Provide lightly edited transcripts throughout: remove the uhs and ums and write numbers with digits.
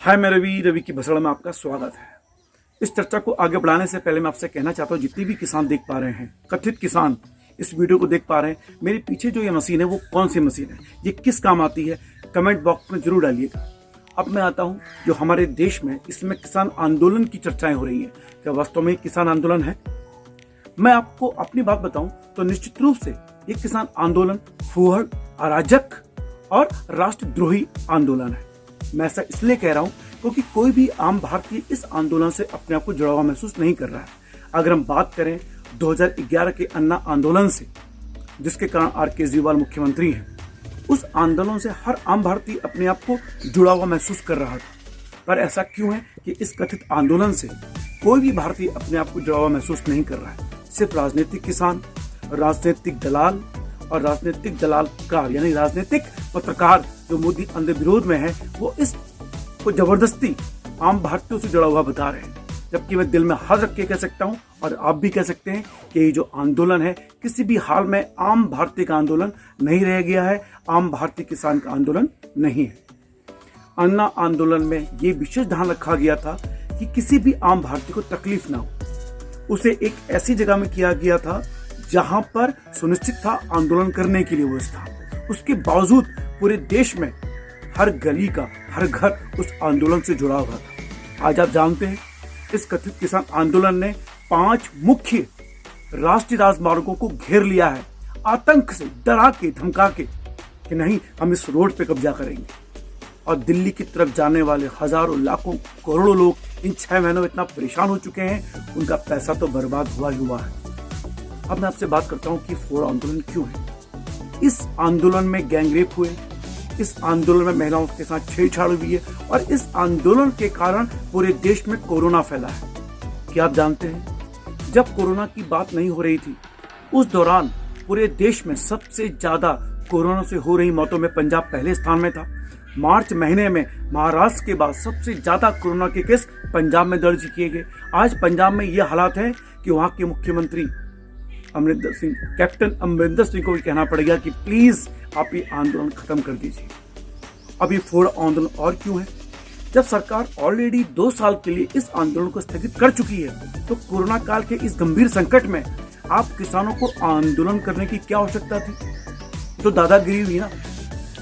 हाय, मैं रवि की भसड़ में आपका स्वागत है। इस चर्चा को आगे बढ़ाने से पहले मैं आपसे कहना चाहता हूँ, जितने भी किसान देख पा रहे हैं, कथित किसान इस वीडियो को देख पा रहे हैं, मेरे पीछे जो ये मशीन है वो कौन सी मशीन है, ये किस काम आती है, कमेंट बॉक्स में जरूर डालिएगा। अब मैं आता हूँ जो हमारे देश में इसमें किसान आंदोलन की चर्चाएं हो रही है, क्या वास्तव में किसान आंदोलन है? मैं आपको अपनी बात बताऊं तो निश्चित रूप से ये किसान आंदोलन फूहड़, अराजक और राष्ट्रद्रोही आंदोलन है। मैं ऐसा इसलिए कह रहा हूं क्योंकि कोई भी आम भारतीय इस आंदोलन से अपने आप को जुड़ा हुआ महसूस नहीं कर रहा है। अगर हम बात करें 2011 के अन्ना आंदोलन से, जिसके कारण आर केजरीवाल मुख्यमंत्री हैं, उस आंदोलन से हर आम भारतीय अपने आप को जुड़ा हुआ महसूस कर रहा था। पर ऐसा क्यों है कि इस कथित आंदोलन से कोई भी भारतीय अपने आप को जुड़ा हुआ महसूस नहीं कर रहा है? सिर्फ राजनीतिक किसान, राजनीतिक दलाल और राजनीतिक दलालकार यानी राजनीतिक पत्रकार जो मोदी अंधे विरोध में है, वो इस को जबरदस्ती आम भारतीयों से जुड़ा हुआ बता रहे हैं। जबकि मैं दिल में हाथ रख के कह सकता हूं और आप भी कह सकते हैं कि ये जो आंदोलन है किसी भी हाल में आम भारतीय का आंदोलन नहीं रह गया है, आम भारतीय किसान का आंदोलन नहीं है। अन्ना आंदोलन में ये विशेष ध्यान रखा गया था कि किसी भी आम भारतीय को तकलीफ ना हो। उसे एक ऐसी जगह में किया गया था जहां पर सुनिश्चित था आंदोलन करने के लिए वो स्थान। उसके बावजूद पूरे देश में हर गली का हर घर उस आंदोलन से जुड़ा हुआ था। आज आप जानते हैं इस कथित किसान आंदोलन ने 5 मुख्य राष्ट्रीय राजमार्गों को घेर लिया है, आतंक से डरा के धमका के कि नहीं, हम इस रोड पे कब्जा करेंगे। और दिल्ली की तरफ जाने वाले हजारों लाखों करोड़ों लोग इन 6 महीनों में इतना परेशान हो चुके हैं, उनका पैसा तो बर्बाद हुआ ही हुआ है। अब मैं आपसे बात करता हूं कि फूहड़ आंदोलन क्यों है। इस आंदोलन में गैंगरेप हुए, इस आंदोलन में महिलाओं के साथ छेड़छाड़ हुई है और इस आंदोलन के कारण पूरे देश में कोरोना फैला है। क्या आप जानते हैं, जब कोरोना की बात नहीं हो रही थी उस दौरान पूरे देश में सबसे ज्यादा कोरोना से हो रही मौतों में पंजाब पहले स्थान में था। मार्च महीने में महाराष्ट्र के बाद सबसे ज्यादा कोरोना के केस पंजाब में दर्ज किए गए। आज पंजाब में ये हालात है कि वहां के मुख्यमंत्री अमरिंदर सिंह, कैप्टन अमरिंदर सिंह को भी कहना पड़ेगा कि प्लीज आप ये आंदोलन खत्म कर दीजिए। अब ये फूहड़ आंदोलन और क्यों है? जब सरकार ऑलरेडी 2 साल के लिए इस आंदोलन को स्थगित कर चुकी है, तो कोरोना काल के इस गंभीर संकट में आप किसानों को आंदोलन करने की क्या आवश्यकता थी? तो दादागिरी हुई ना।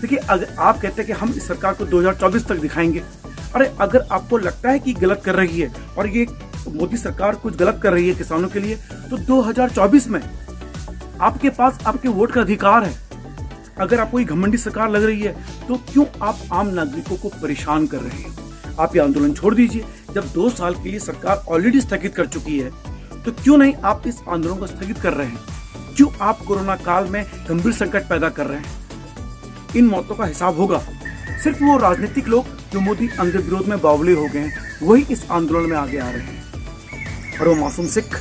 देखिए, अगर आप कहते हैं कि हम इस सरकार को 2024 तक दिखाएंगे, अरे अगर आपको लगता है कि गलत कर रही है और ये मोदी सरकार कुछ गलत कर रही है किसानों के लिए, तो 2024 में आपके पास आपके वोट का अधिकार है। अगर आपको ये घमंडी सरकार लग रही है तो क्यों आप आम नागरिकों को परेशान कर रहे हैं? आप ये आंदोलन छोड़ दीजिए। जब 2 साल के लिए सरकार ऑलरेडी स्थगित कर चुकी है, तो क्यों नहीं आप इस आंदोलन को स्थगित कर रहे हैं? क्यों आप कोरोना काल में गंभीर संकट पैदा कर रहे हैं? इन मौतों का हिसाब होगा। सिर्फ वो राजनीतिक लोग जो मोदी अंधे विरोध में बावले हो गए हैं, वही इस आंदोलन में आगे आ रहे हैं। और वो मासूम सिख,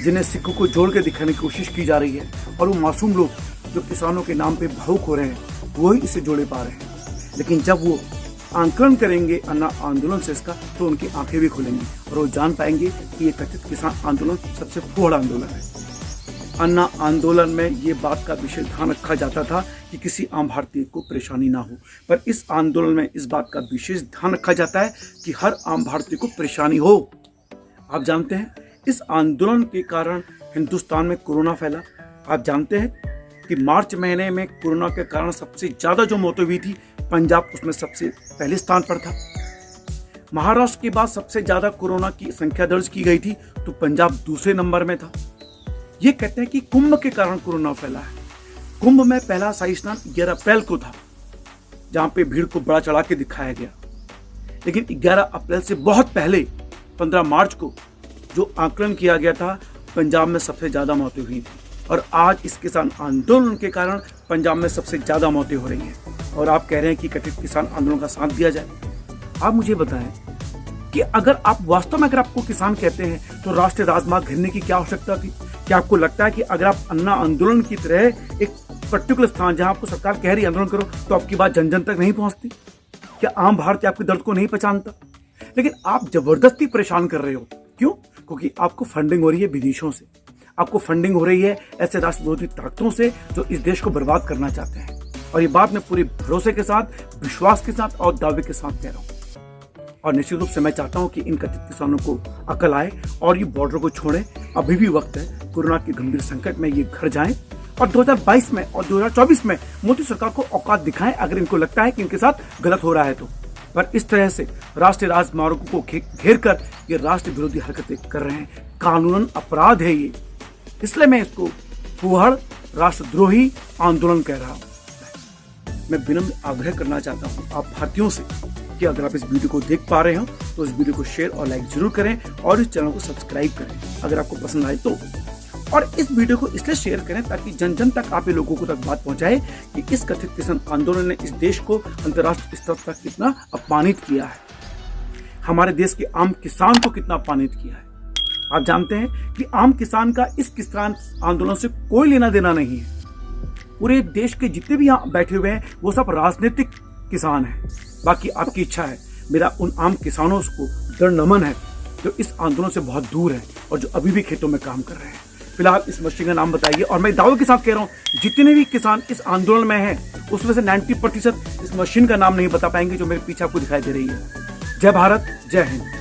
जिन्हें सिखों को जोड़ के दिखाने की कोशिश की जा रही है, और वो मासूम लोग जो किसानों के नाम पे भावुक हो रहे हैं, वही इसे जोड़े पा रहे हैं। लेकिन जब वो आंकलन करेंगे अन्ना आंदोलन से इसका, तो उनकी आंखें भी खुलेंगी और वो जान पाएंगे कि ये कथित किसान आंदोलन सबसे फूहड़ आंदोलन है। अन्ना आंदोलन में ये बात का विशेष ध्यान रखा जाता था कि किसी आम भारतीय को परेशानी ना हो, पर इस आंदोलन में इस बात का विशेष ध्यान रखा जाता है कि हर आम भारतीय को परेशानी हो। आप जानते हैं इस आंदोलन के कारण हिंदुस्तान में कोरोना फैला। आप जानते हैं कि मार्च महीने में कोरोना के कारण सबसे ज्यादा जो मौतें हुई थी, पंजाब उसमें सबसे पहले स्थान पर था। महाराष्ट्र के बाद सबसे ज्यादा कोरोना की संख्या दर्ज की गई थी, तो पंजाब दूसरे नंबर में था। ये कहते हैं कि कुंभ के कारण कोरोना फैला है। कुंभ में पहला शाही स्नान 11 अप्रैल को था, जहां पे भीड़ को बड़ा चढ़ा के दिखाया गया। लेकिन 11 अप्रैल से बहुत पहले 15 मार्च को जो आकलन किया गया था, पंजाब में सबसे ज्यादा मौतें हुई थी। और आज इस किसान आंदोलन के कारण पंजाब में सबसे ज्यादा मौतें हो रही हैं। और आप कह रहे हैं कि कथित किसान आंदोलन का साथ दिया जाए। आप मुझे बताएं कि अगर आप वास्तव में अगर आपको किसान कहते हैं, तो राष्ट्रीय राजमार्ग घेरने की क्या आवश्यकता थी? क्या आपको लगता है कि अगर आप अन्ना आंदोलन की तरह एक पर्टिकुलर स्थान जहां आपको सरकार कह रही है आंदोलन करो, तो आपकी बात जन जन तक नहीं पहुंचती? क्या आम भारतीय आपके दर्द को नहीं पहचानता? लेकिन आप जबरदस्ती परेशान कर रहे हो। क्यों? क्योंकि आपको फंडिंग हो रही है विदेशों से, आपको फंडिंग हो रही है ऐसे राष्ट्र विरोधी ताकतों से जो इस देश को बर्बाद करना चाहते हैं। और ये बात मैं पूरे भरोसे के साथ, विश्वास के साथ और दावे के साथ कह रहा हूं। और निश्चित रूप से मैं चाहता हूं कि इन कथित किसानों को अकल आए और ये बॉर्डर को छोड़ें। अभी भी वक्त है, कोरोना के गंभीर संकट में ये घर जाएं और 2022 में और 2024 में मोदी सरकार को औकात दिखाएं अगर इनको लगता है कि इनके साथ गलत हो रहा है तो। पर इस तरह से राष्ट्रीय राजमार्गों को घेर कर ये राष्ट्र विरोधी हरकतें कर रहे हैं, कानूनन अपराध है ये। इसलिए मैं इसको फूहड़ राष्ट्रद्रोही आंदोलन कह रहा हूं। मैं विनम्र आग्रह करना चाहता हूं आप भारतीयों से कि अगर आप इस वीडियो को देख पा रहे हो तो इस वीडियो को शेयर और लाइक जरूर करें और इस चैनल को सब्सक्राइब करें अगर आपको पसंद आए तो। और इस वीडियो को इसलिए शेयर करें ताकि जन जन तक आप लोगों को तक बात पहुंचाए कि इस कथित किसान आंदोलन ने इस देश को अंतर्राष्ट्रीय स्तर तक कितना अपमानित किया है, हमारे देश के आम किसान को कितना अपमानित किया है। आप जानते हैं कि आम किसान का इस किसान आंदोलन से कोई लेना देना नहीं है। पूरे देश के जितने भी यहाँ बैठे हुए हैं वो सब राजनीतिक किसान हैं। बाकी आपकी इच्छा है, मेरा उन आम किसानों को दृढ़ नमन है जो इस आंदोलन से बहुत दूर है और जो अभी भी खेतों में काम कर रहे हैं। फिलहाल इस मशीन का नाम बताइए और मैं दावे के साथ कह रहा हूँ जितने भी किसान इस आंदोलन में हैं उसमें से 90% इस मशीन का नाम नहीं बता पाएंगे जो मेरे पीछे आपको दिखाई दे रही है। जय भारत, जय हिंद।